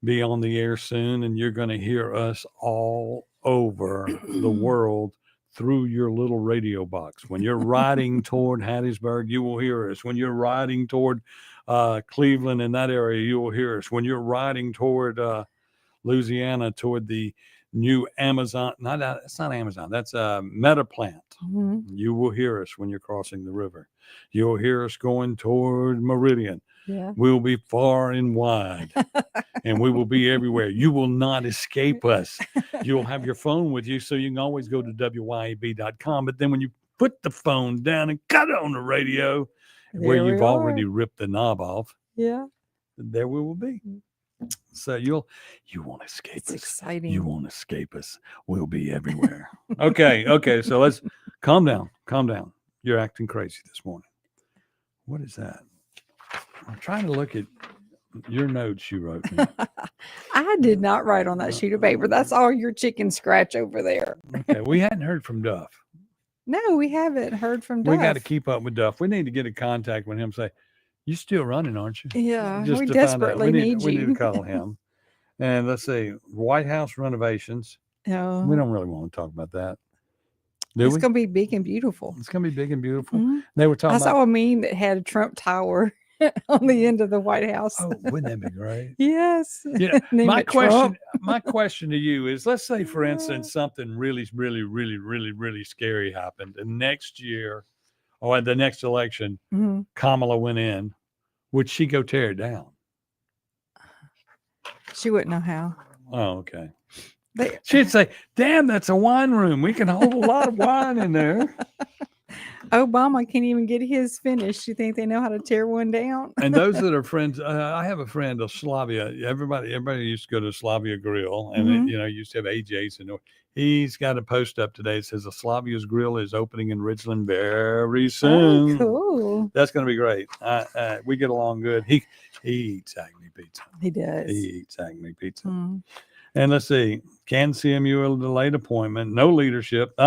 be on the air soon, and you're going to hear us all over the world through your little radio box. When you're riding toward Hattiesburg, you will hear us. When you're riding toward Cleveland in that area, you will hear us. When you're riding toward Louisiana, toward the new Amazon, it's not Amazon, that's a Meta plant. You will hear us when you're crossing the river. You'll hear us going toward Meridian. Yeah. We'll be far and wide, and we will be everywhere. You will not escape us. You'll have your phone with you, so you can always go to WYAB.com. But then when you put the phone down and cut on the radio, where you've already ripped the knob off, there we will be. So you won't escape us. It's exciting. You won't escape us. We'll be everywhere. Okay. So let's calm down. You're acting crazy this morning. What is that? I'm trying to look at your notes you wrote me. I did not write on that sheet of paper. That's all your chicken scratch over there. Okay, we hadn't heard from Duff. No, we haven't heard from Duff. We got to keep up with Duff. We need to get in contact with him. Say, you still running, aren't you? Yeah, Just we to find out. desperately need you. We need to call him. And let's see, White House renovations. Oh. We don't really want to talk about that. It's going to be big and beautiful. It's going to be big and beautiful. Mhm. They were talking I about. saw a meme that had a Trump Tower on the end of the White House. Oh, wouldn't that be great? Yes. Yeah. Name My it Trump. question to you is: let's say, for instance, something really scary happened, and next year, or at the next election, Mhm. Kamala went in. Would she go tear it down? She wouldn't know how. Oh, okay. They- She'd say, "Damn, that's a wine room. We can hold a lot of wine in there." Obama can't even get his finished. You think they know how to tear one down? And those that are friends, I have a friend of Slavia. Everybody used to go to Slavia Grill, and Mhm. used to have AJ's. And he's got a post up today. It says the Slavia's Grill is opening in Ridgeland very soon. Oh, cool. That's going to be great. We get along good. He eats Acme pizza. He does. He eats Acme pizza. Mm. And let's see, can CMU a delayed appointment? No leadership.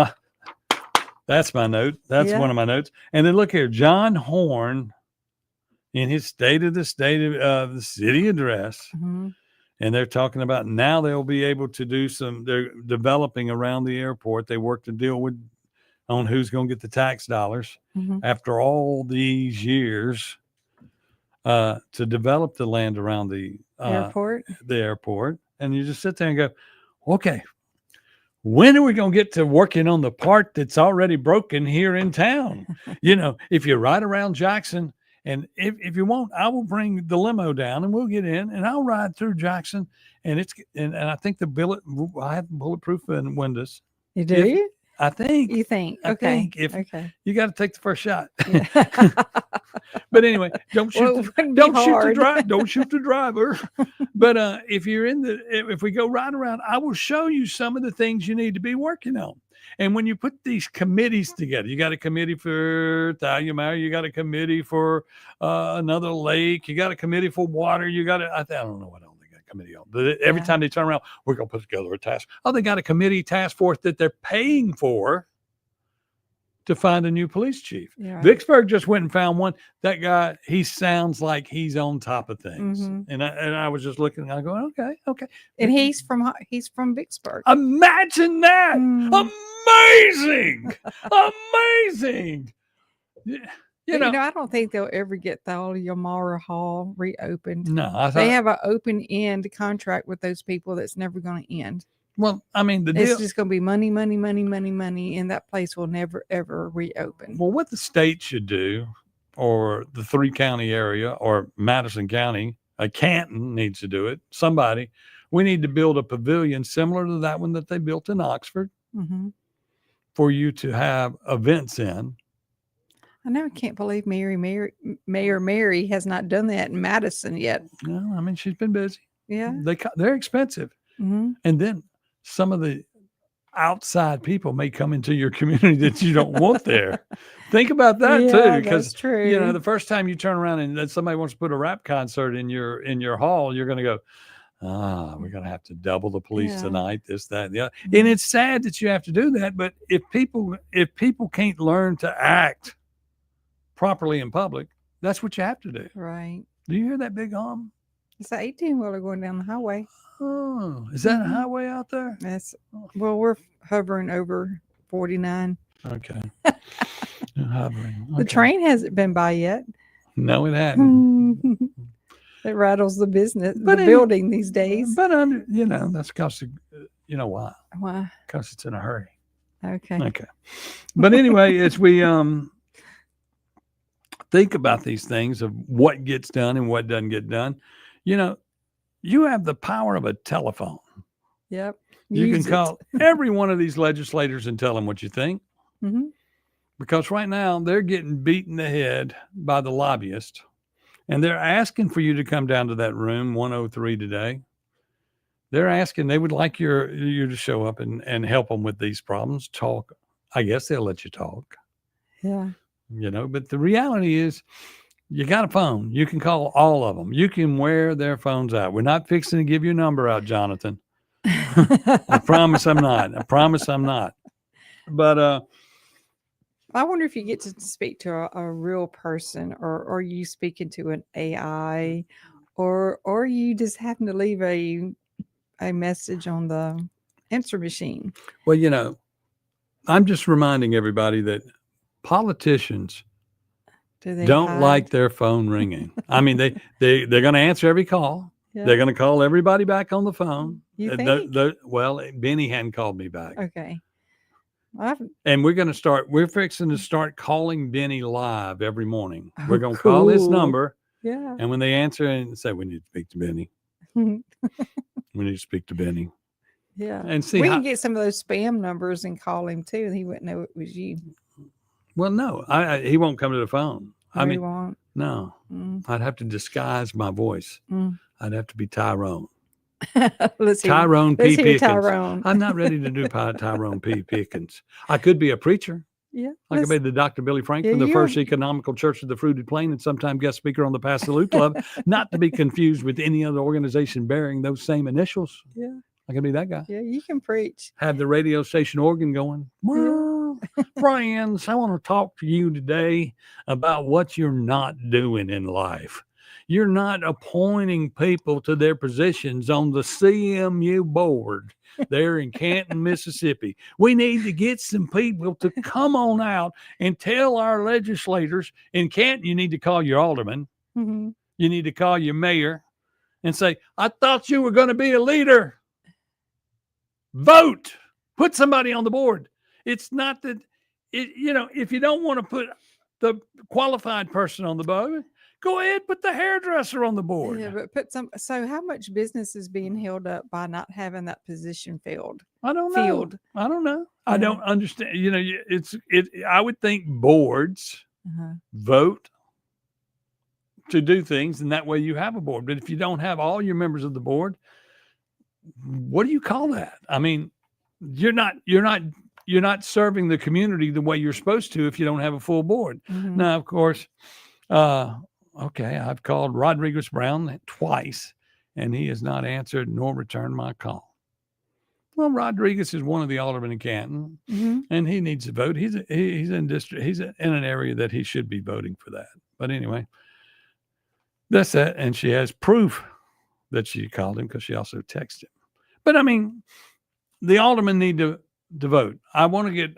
That's my note. That's Yeah. one of my notes. And then look here, John Horn, in his State of the City address, Mhm. and they're talking about now they'll be able to do they're developing around the airport. They work to deal on who's going to get the tax dollars Mhm. after all these years to develop the land around the Airport. And you just sit there and go, okay, when are we going to get to working on the part that's already broken here in town? If you ride around Jackson, and if you want, I will bring the limo down and we'll get in and I'll ride through Jackson. And I think I have bulletproof windows. You do? I think. You think? I Okay. think if Okay. you got to take the first shot. But anyway, don't shoot Well, it wouldn't be don't shoot the driver. But if we go right around, I will show you some of the things you need to be working on. And when you put these committees together, you got a committee for Thalia, you got a committee for another lake, you got a committee for water, I don't know what else they got a committee on. But every time they turn around, we're going to put together a task. Oh, they got a committee task force that they're paying for to find a new police chief. Yeah, right. Vicksburg just went and found one. That guy, he sounds like he's on top of things. Mhm. And I was just looking, I go, okay. And he's from Vicksburg. Imagine that. Mm. Amazing. Amazing. I don't think they'll ever get Thalia Mara Hall reopened. No, they have an open end contract with those people that's never going to end. Well, I mean, It's just going to be money, and that place will never ever reopen. Well, what the state should do, or the 3-county area, or Madison County, Canton needs to do it. Somebody, we need to build a pavilion similar to that one that they built in Oxford. Mm-hmm. for you to have events in. I know. I can't believe Mayor Mary has not done that in Madison yet. No, I mean, she's been busy. Yeah. They're expensive. Mm-hmm. And then some of the outside people may come into your community that you don't want there. Think about that too, because true. You know, the first time you turn around and then somebody wants to put a rap concert in your hall, you're going to go, we're going to have to double the police tonight, this, that, and the other. Mm-hmm. And it's sad that you have to do that. But if people can't learn to act properly in public, that's what you have to do. Right. Do you hear that big hum? It's an 18-wheeler going down the highway. Oh, is that a highway out there? Well, we're hovering over 49. Okay. Hovering. The train hasn't been by yet. No, it hadn't. It rattles the building these days. But that's because you know why? Why? Because it's in a hurry. Okay. But anyway, as we think about these things of what gets done and what doesn't get done, you have the power of a telephone. Yep. You can call every one of these legislators and tell them what you think. Mm-hmm. Because right now they're getting beat in the head by the lobbyist, and they're asking for you to come down to that room 103 today. They're asking, they would like you to show up and help them with these problems. Talk. I guess they'll let you talk. Yeah. But the reality is, you got a phone. You can call all of them. You can wear their phones out. We're not fixing to give your number out, Jonathan. I promise I'm not. But I wonder if you get to speak to a real person, or are you speaking to an AI, or you just happen to leave a message on the answer machine. Well, I'm just reminding everybody that politicians don't like their phone ringing. I mean, they're going to answer every call. Yeah. They're going to call everybody back on the phone. You think? Well, Benny hadn't called me back. Okay. And we're fixing to start calling Benny live every morning. We're going to call this number. Yeah. And when they answer and say, we need to speak to Benny. We need to speak to Benny. Yeah. And see, we can get some of those spam numbers and call him too. And he wouldn't know it was you. Well, no, he won't come to the phone. He won't. No, I'd have to disguise my voice. I'd have to be Tyrone. Tyrone P. Pickens. Tyrone. I'm not ready to do Tyrone P. Pickens. I could be a preacher. Yeah. I could be the Dr. Billy Franklin, the First Economical Church of the Fruited Plain, and sometime guest speaker on the Pass the Loot Club, not to be confused with any other organization bearing those same initials. Yeah. I can be that guy. Yeah, you can preach. Have the radio station organ going. Well, friends, I want to talk to you today about what you're not doing in life. You're not appointing people to their positions on the CMU board there in Canton, Mississippi. We need to get some people to come on out and tell our legislators in Canton, you need to call your alderman. Mm-hmm. You need to call your mayor and say, I thought you were going to be a leader. Vote. Put somebody on the board. It's not that, if you don't want to put the qualified person on the board, go ahead, put the hairdresser on the board. Yeah, but so how much business is being held up by not having that position filled? I don't know. I don't know. I don't understand. I would think boards vote to do things, and that way you have a board. But if you don't have all your members of the board, what do you call that? I mean, you're not serving the community the way you're supposed to if you don't have a full board. Mm-hmm. Now, of course, okay, I've called Rodriguez Brown twice, and he has not answered nor returned my call. Well, Rodriguez is one of the aldermen in Canton, and he needs to vote. He's in district. He's in an area that he should be voting for that. But anyway, that's that. And she has proof that she called him because she also texted him. But I mean, the aldermen need to vote. I want to get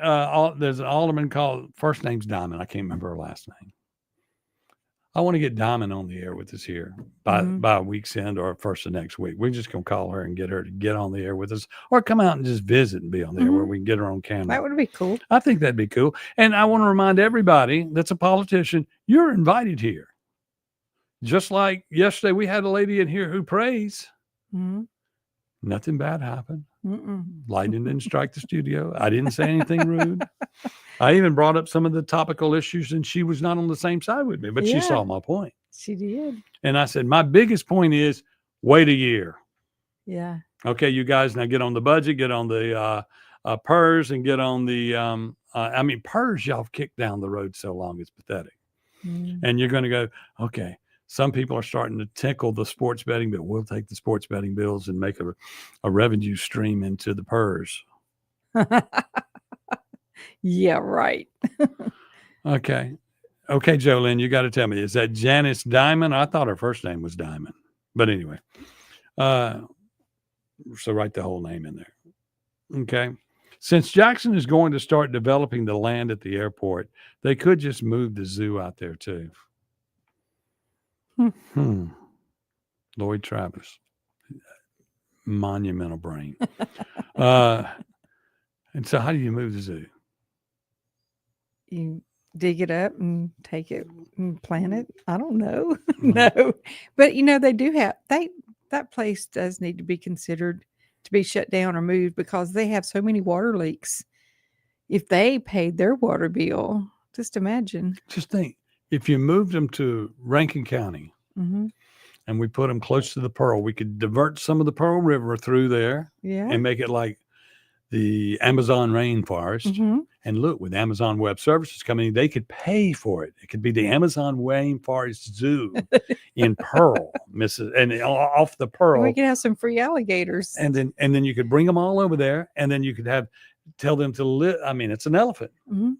there's an alderman called, first name's Diamond. I can't remember her last name. I want to get Diamond on the air with us here by a week's end or first of next week. We're just going to call her and get her to get on the air with us, or come out and just visit and be on the air where we can get her on camera. That would be cool. I think that'd be cool. And I want to remind everybody that's a politician, you're invited here. Just like yesterday, we had a lady in here who prays. Mm-hmm. Nothing bad happened. Lightning didn't strike the studio. I didn't say anything rude. I even brought up some of the topical issues, and she was not on the same side with me, but she saw my point. She did. And I said, my biggest point is wait a year. Yeah. Okay, you guys, now get on the budget, get on the PERS, and get on the, PERS y'all have kicked down the road so long, it's pathetic. And you're going to go, okay, some people are starting to tickle the sports betting bill. We'll take the sports betting bills and make a revenue stream into the PERS. Yeah, right. Okay, Jolene, you got to tell me, is that Janice Diamond? I thought her first name was Diamond, but anyway. So write the whole name in there. Okay. Since Jackson is going to start developing the land at the airport, they could just move the zoo out there too. Lloyd Travis, monumental brain. And so how do you move the zoo? You dig it up and take it and plant it. I don't know. No, but they do have, that place does need to be considered to be shut down or moved because they have so many water leaks. If they paid their water bill, just imagine. Just think, if you moved them to Rankin County and we put them close to the Pearl, we could divert some of the Pearl River through there and make it like the Amazon rainforest. And look, with Amazon Web Services coming, they could pay for it. It could be the Amazon Rainforest Zoo in Pearl, and off the Pearl. We could have some free alligators. And then you could bring them all over there, and then you could tell them to live. I mean, it's an elephant.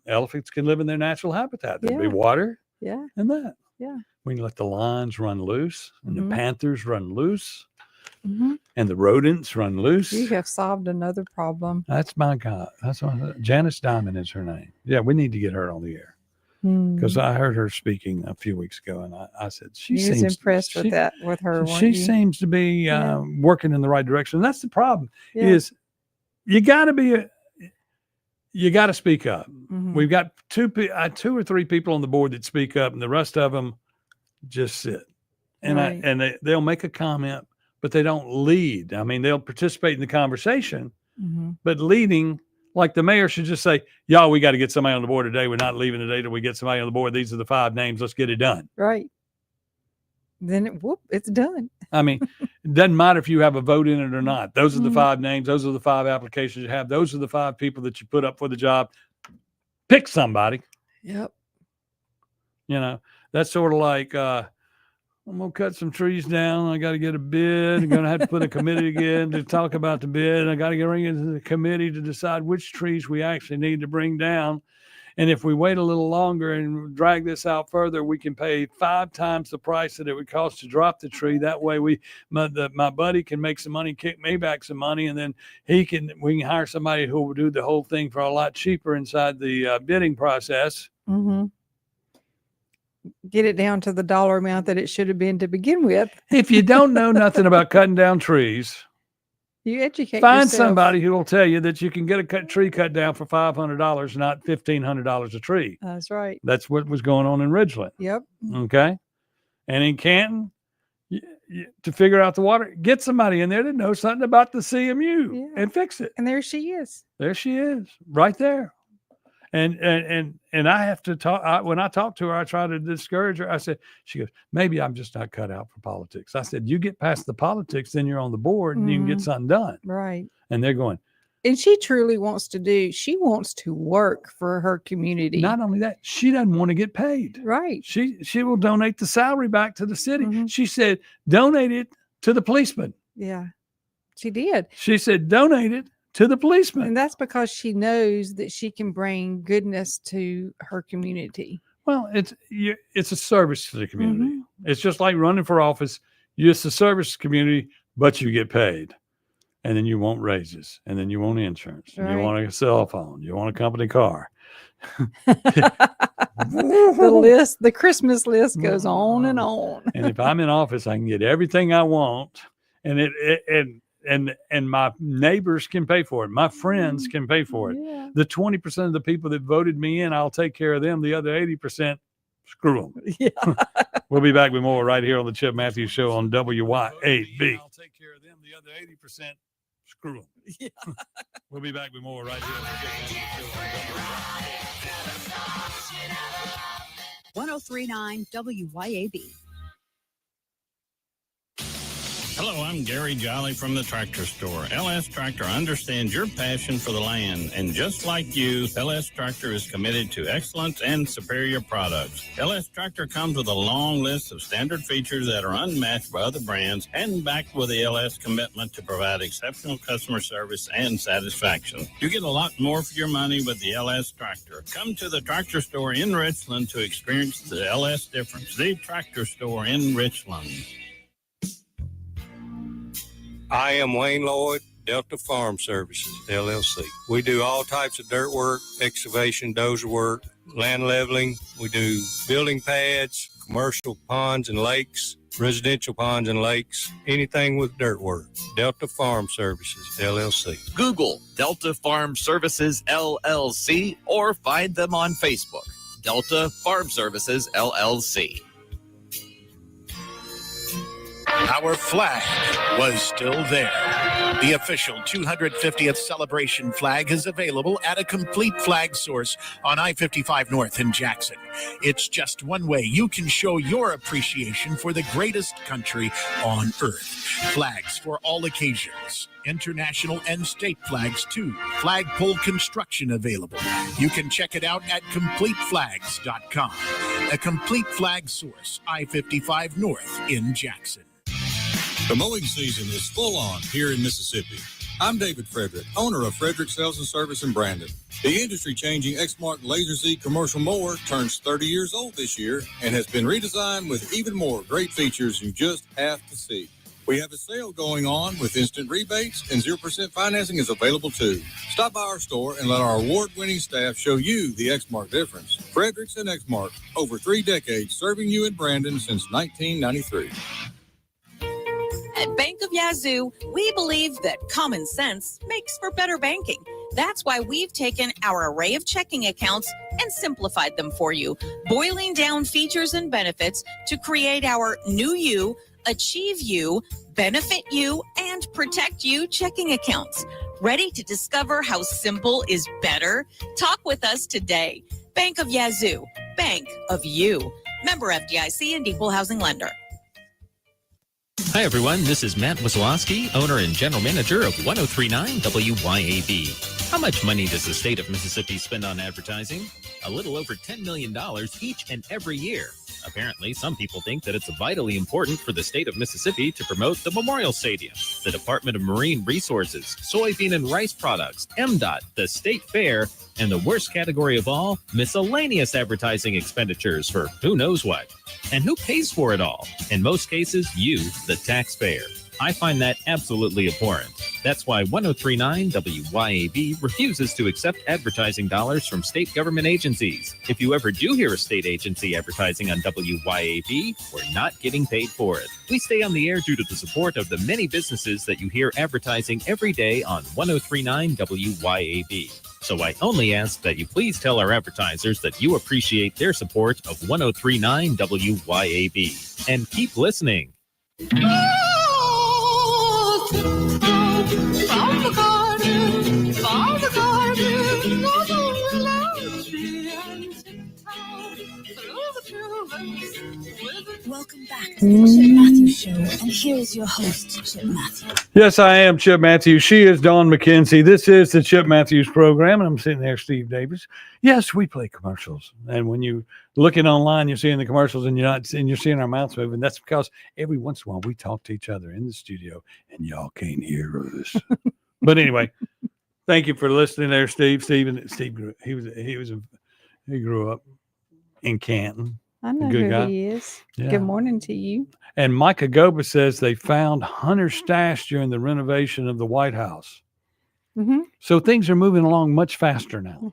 Elephants can live in their natural habitat. There'll be water. And that. Yeah. We can let the lions run loose and the panthers run loose. And the rodents run loose. You have solved another problem. That's my God. That's what Janice Diamond is her name. Yeah, we need to get her on the air because I heard her speaking a few weeks ago, and I said she seems impressed with her. She seems to be working in the right direction. And that's the problem. Is you got to speak up. We've got two or three people on the board that speak up, and the rest of them just sit. And they'll make a comment, but they don't lead. I mean, they'll participate in the conversation, but leading, like the mayor should just say, y'all, we got to get somebody on the board today. We're not leaving today till we get somebody on the board. These are the 5 names. Let's get it done. Right. Then it's done. I mean, it doesn't matter if you have a vote in it or not. Those are the 5 names. Those are the 5 applications you have. Those are the 5 people that you put up for the job. Pick somebody. Yep. That's sort of like, I'm going to cut some trees down. I got to get a bid. I'm going to have to put a committee again to talk about the bid. I got to bring it into the committee to decide which trees we actually need to bring down. And if we wait a little longer and drag this out further, we can pay 5 times the price that it would cost to drop the tree. That way my buddy can make some money, kick me back some money, and then we can hire somebody who will do the whole thing for a lot cheaper inside the bidding process. Get it down to the dollar amount that it should have been to begin with. If you don't know nothing about cutting down trees, you educate find yourself. somebody who will tell you that you can get a tree cut down for $500, not $1,500 a tree. That's right. That's what was going on in Ridgeland. Yep. Okay. And in Canton, to figure out the water, get somebody in there that knows something about the CMU and fix it. And there she is. There she is, right there. And I have to talk. When I talk to her, I try to discourage her. She goes, maybe I'm just not cut out for politics. I said, you get past the politics, then you're on the board and you can get something done. Right. And they're going. And she truly wants she wants to work for her community. Not only that, she doesn't want to get paid. Right. She will donate the salary back to the city. She said, donate it to the policeman. Yeah, she did. She said, donate it to the policeman. And that's because she knows that she can bring goodness to her community. Well, it's a service to the community. It's just like running for office. It's a service to the community, but you get paid. And then you want raises. And then you want insurance. And you want a cell phone. You want a company car. The Christmas list goes on and on. And if I'm in office, I can get everything I want. And my neighbors can pay for it. My friends can pay for it. Yeah. The 20% of the people that voted me in, I'll take care of them. The other 80%, screw them. Yeah. We'll be back with more right here on the Chip Matthews Show on WY8B. I'll take care of them. The other 80%, Screw them. We'll be back with more right here. 1039 WYAB. Hello, I'm Gary Jolly from the Tractor Store. LS Tractor understands your passion for the land, and just like you, LS Tractor is committed to excellence and superior products. LS Tractor comes with a long list of standard features that are unmatched by other brands and backed with the LS commitment to provide exceptional customer service and satisfaction. You get a lot more for your money with the LS Tractor. Come to the Tractor Store in Richland to experience the LS difference. The Tractor Store in Richland. I am Wayne Lloyd, Delta Farm Services, LLC. We do all types of dirt work, excavation, dozer work, land leveling. We do building pads, commercial ponds and lakes, residential ponds and lakes, anything with dirt work. Delta Farm Services, LLC. Google Delta Farm Services, LLC, or find them on Facebook. Delta Farm Services, LLC. Our flag was still there. The official 250th celebration flag is available at a complete flag source on I-55 North in Jackson. It's just one way you can show your appreciation for the greatest country on earth. Flags for all occasions. International and state flags too. Flagpole construction available. You can check it out at CompleteFlags.com. A complete flag source, I-55 North in Jackson. The mowing season is full on here in Mississippi. I'm David Frederick, owner of Frederick Sales and Service in Brandon. The industry-changing Exmark Laser Z commercial mower turns 30 years old this year and has been redesigned with even more great features you just have to see. We have a sale going on with instant rebates, and 0% financing is available too. Stop by our store and let our award-winning staff show you the Exmark difference. Fredericks and Exmark, over 3 decades serving you in Brandon since 1993. At Bank of Yazoo, we believe that common sense makes for better banking. That's why we've taken our array of checking accounts and simplified them for you, boiling down features and benefits to create our New You, Achieve You, Benefit You, and Protect You checking accounts. Ready to discover how simple is better? Talk with us today. Bank of Yazoo, Bank of You. Member FDIC and Equal Housing Lender. Hi, everyone. This is Matt Wazlowski, owner and general manager of 1039 WYAB. How much money does the state of Mississippi spend on advertising? A little over $10 million each and every year. Apparently, some people think that it's vitally important for the state of Mississippi to promote the Memorial Stadium, the Department of Marine Resources, soybean and rice products, MDOT, the State Fair, and the worst category of all, miscellaneous advertising expenditures for who knows what. And who pays for it all? In most cases, you, the taxpayer. I find that absolutely abhorrent. That's why 1039 WYAB refuses to accept advertising dollars from state government agencies. If you ever do hear a state agency advertising on WYAB, we're not getting paid for it. We stay on the air due to the support of the many businesses that you hear advertising every day on 1039 WYAB. So I only ask that you please tell our advertisers that you appreciate their support of 1039 WYAB. And keep listening. Welcome back to the Chip Matthews Show, and here is your host, Chip Matthews. Yes, I am Chip Matthews. She is Dawn McKenzie. This is the Chip Matthews program, and I'm sitting there, Steve Davis. Yes, we play commercials, and when you looking online, you're seeing the commercials, and you're seeing our mouths moving. That's because every once in a while we talk to each other in the studio, and y'all can't hear us. But anyway, thank you for listening, there, Steve. Steve he grew up in Canton. I know Good who guy. he is. Yeah. Good morning to you. And Micah Goba says they found Hunter's stash during the renovation of the White House. Mm-hmm. So things are moving along much faster now.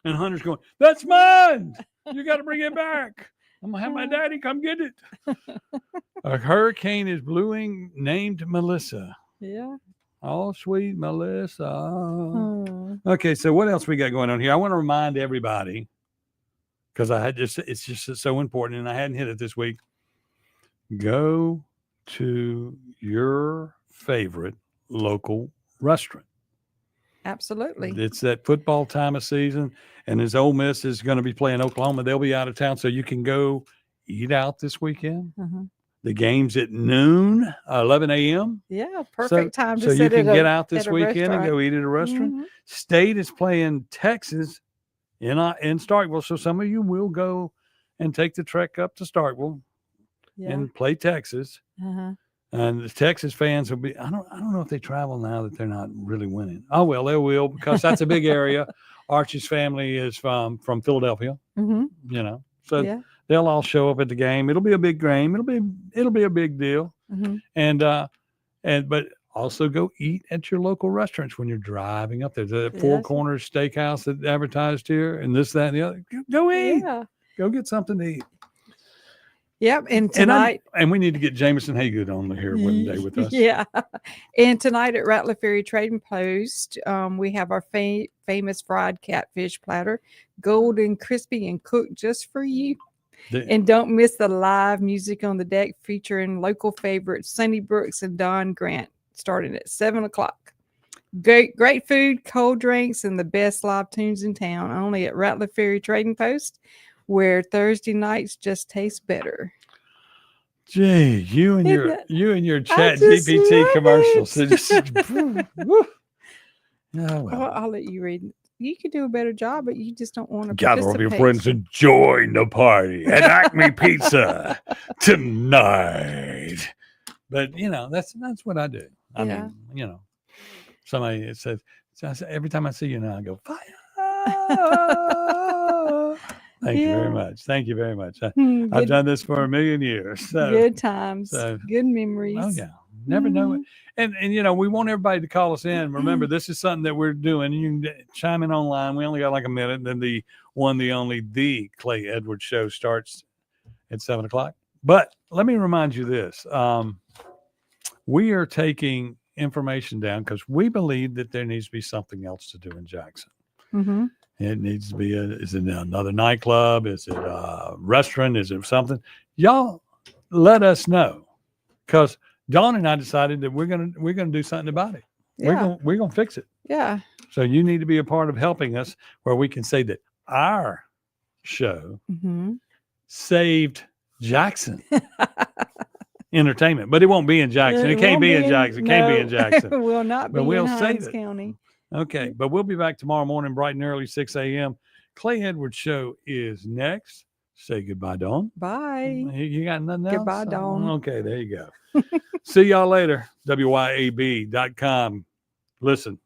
And Hunter's going, "That's mine. You got to bring it back. I'm going to have my daddy come get it." A hurricane is blowing named Melissa. Yeah. Oh, sweet Melissa. Okay, so what else we got going on here? I want to remind everybody, because it's just so important, and I hadn't hit it this week. Go to your favorite local restaurant. Absolutely. It's that football time of season, and as Ole Miss is going to be playing Oklahoma, they'll be out of town, so you can go eat out this weekend. Mhm. The game's at noon, 11 a.m. Yeah, perfect time to So you sit can at get a- out this at a weekend and restaurant. go eat at a restaurant. Mhm. State is playing Texas in Starkville, so some of you will go and take the trek up to Starkville Yeah. and play Texas. Uh-huh. And the Texas fans will be, I don't know if they travel now that they're not really winning. Oh, well, they will, because that's a big area. Archie's family is from Philadelphia, Mhm. so Yeah. they'll all show up at the game. It'll be a big game. It'll be a big deal. Mhm. But also go eat at your local restaurants when you're driving up there. The Four Yes. Corners Steakhouse that advertised here, and this, that, and the other. Go eat. Yeah. Go get something to eat. Yep. And tonight, And we need to get Jameson Haygood on here one day with us. Yeah. And tonight at Rattler Ferry Trading Post, we have our famous fried catfish platter, golden, crispy, and cooked just for you. And don't miss the live music on the deck featuring local favorites Sonny Brooks and Don Grant, starting at 7:00. Great food, cold drinks, and the best live tunes in town. Only at Rattler Ferry Trading Post, where Thursday nights just taste better. Gee, you and Isn't your I Chat just GPT love commercials. it. It just- woo. Yeah, well. I'll let you read. You could do a better job, but you just don't want to Gather with your participate. friends and join the party at Acme Pizza tonight. But that's what I do. I Yeah. mean, somebody it says every time I see you now, I go fire. Thank you very Yeah. much. Thank you very much. I've Good- done this for a million years. So, Good times, so- good memories. Oh yeah, never know it. And we want everybody to call us in. Remember, this is something that we're doing. You can chime in online. We only got like a minute. And then the Clay Edwards show starts at 7:00. But let me remind you this: we are taking information down because we believe that there needs to be something else to do in Jackson. Mm-hmm. It needs to be is it another nightclub? Is it a restaurant? Is it something? Y'all let us know, because Dawn and I decided that we're gonna do something about it. Yeah. We're gonna fix it. Yeah. So you need to be a part of helping us, where we can say that our show Mm-hmm. saved Jackson entertainment, but it won't be in Jackson. It can't be in Jackson. It can't be in Jackson. It will not be But we'll in save Hinds it. County. Okay, but we'll be back tomorrow morning, bright and early, 6 a.m. Clay Edwards show is next. Say goodbye, Dawn. Bye. You got nothing else? Goodbye, Dawn. Okay, there you go. See y'all later. WYAB.com. Listen,